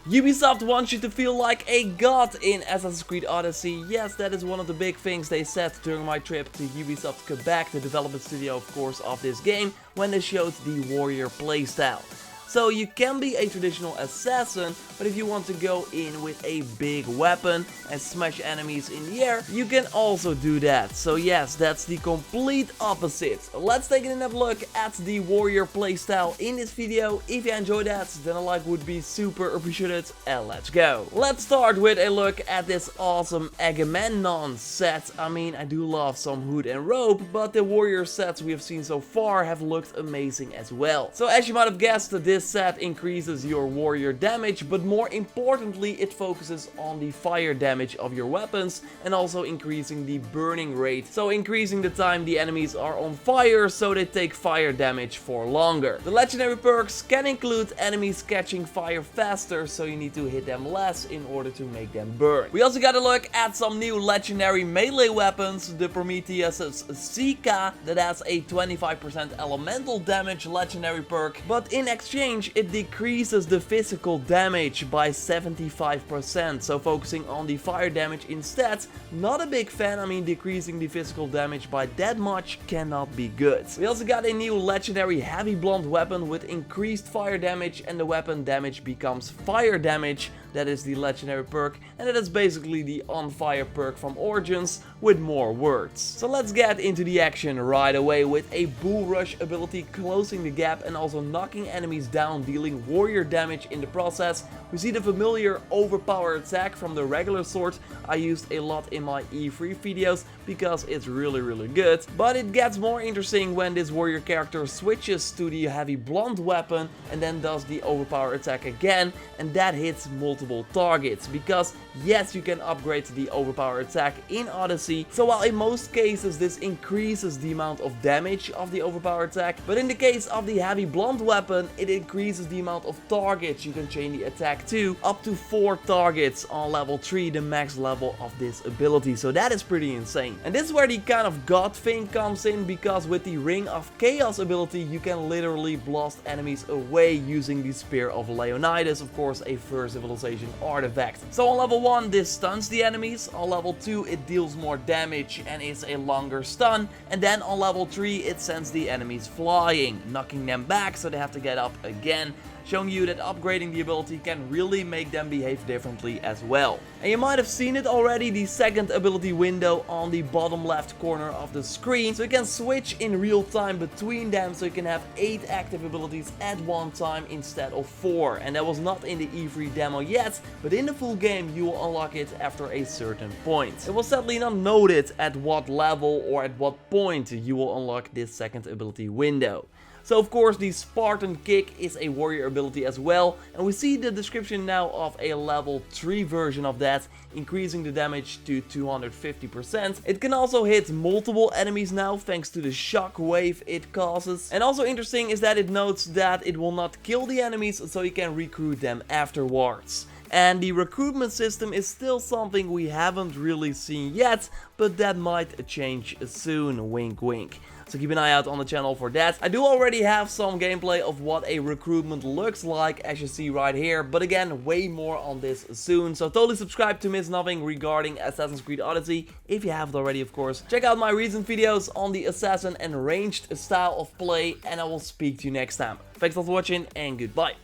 Ubisoft wants you to feel like a god in Assassin's Creed Odyssey. Yes, that is one of the big things they said during my trip to Ubisoft Quebec, the development studio of course of this game, when they showed the warrior playstyle. So you can be a traditional assassin, but if you want to go in with a big weapon and smash enemies in the air, you can also do that. So yes, that's the complete opposite. Let's take a look at the warrior playstyle in this video. If you enjoyed that, then a like would be super appreciated, and let's go. Let's start with a look at this awesome Agamemnon set. I mean, I do love some hood and robe, but the warrior sets we have seen so far have looked amazing as well. So as you might have guessed, this set increases your warrior damage, but more importantly it focuses on the fire damage of your weapons and also increasing the burning rate, so increasing the time the enemies are on fire so they take fire damage for longer. The legendary perks can include enemies catching fire faster, so you need to hit them less in order to make them burn. We also got a look at some new legendary melee weapons, the Prometheus's Zika, that has a 25% elemental damage legendary perk, but in exchange it decreases the physical damage by 75%, so focusing on the fire damage instead. Not a big fan. I mean, decreasing the physical damage by that much cannot be good. We also got a new legendary heavy blunt weapon with increased fire damage, and the weapon damage becomes fire damage. That is the legendary perk, and that is basically the on fire perk from Origins with more words. So let's get into the action right away with a bull rush ability, closing the gap and also knocking enemies down, dealing warrior damage in the process. We see the familiar overpowered attack from the regular sword. I used a lot in my E3 videos because it's really good, but it gets more interesting when this warrior character switches to the heavy blunt weapon and then does the overpowered attack again, and that hits multiple targets, because yes, you can upgrade the overpower attack in Odyssey. So while in most cases this increases the amount of damage of the overpower attack, but in the case of the heavy blunt weapon it increases the amount of targets you can chain the attack to, up to 4 targets on level 3, the max level of this ability. So that is pretty insane. And this is where the kind of god thing comes in, because with the Ring of Chaos ability you can literally blast enemies away using the Spear of Leonidas, of course a first civilization artifact. So on level 1 this stuns the enemies, on level 2 it deals more damage and is a longer stun, and then on level 3 it sends the enemies flying, knocking them back so they have to get up again, showing you that upgrading the ability can really make them behave differently as well. And you might have seen it already, the second ability window on the bottom left corner of the screen, so you can switch in real time between them, so you can have 8 active abilities at one time instead of 4. And that was not in the E3 demo yet, but in the full game you will unlock it after a certain point. It was sadly not noted at what level or at what point you will unlock this second ability window. So of course the Spartan Kick is a warrior ability as well, and we see the description now of a level 3 version of that, increasing the damage to 250%. It can also hit multiple enemies now thanks to the shock wave it causes. And also interesting is that it notes that it will not kill the enemies, so you can recruit them afterwards. And the recruitment system is still something we haven't really seen yet, but that might change soon, wink wink. So keep an eye out on the channel for that. I do already have some gameplay of what a recruitment looks like, as you see right here, but again, way more on this soon. So totally subscribe to miss nothing regarding Assassin's Creed Odyssey, if you haven't already of course. Check out my recent videos on the assassin and ranged style of play, and I will speak to you next time. Thanks a lot for watching, and goodbye.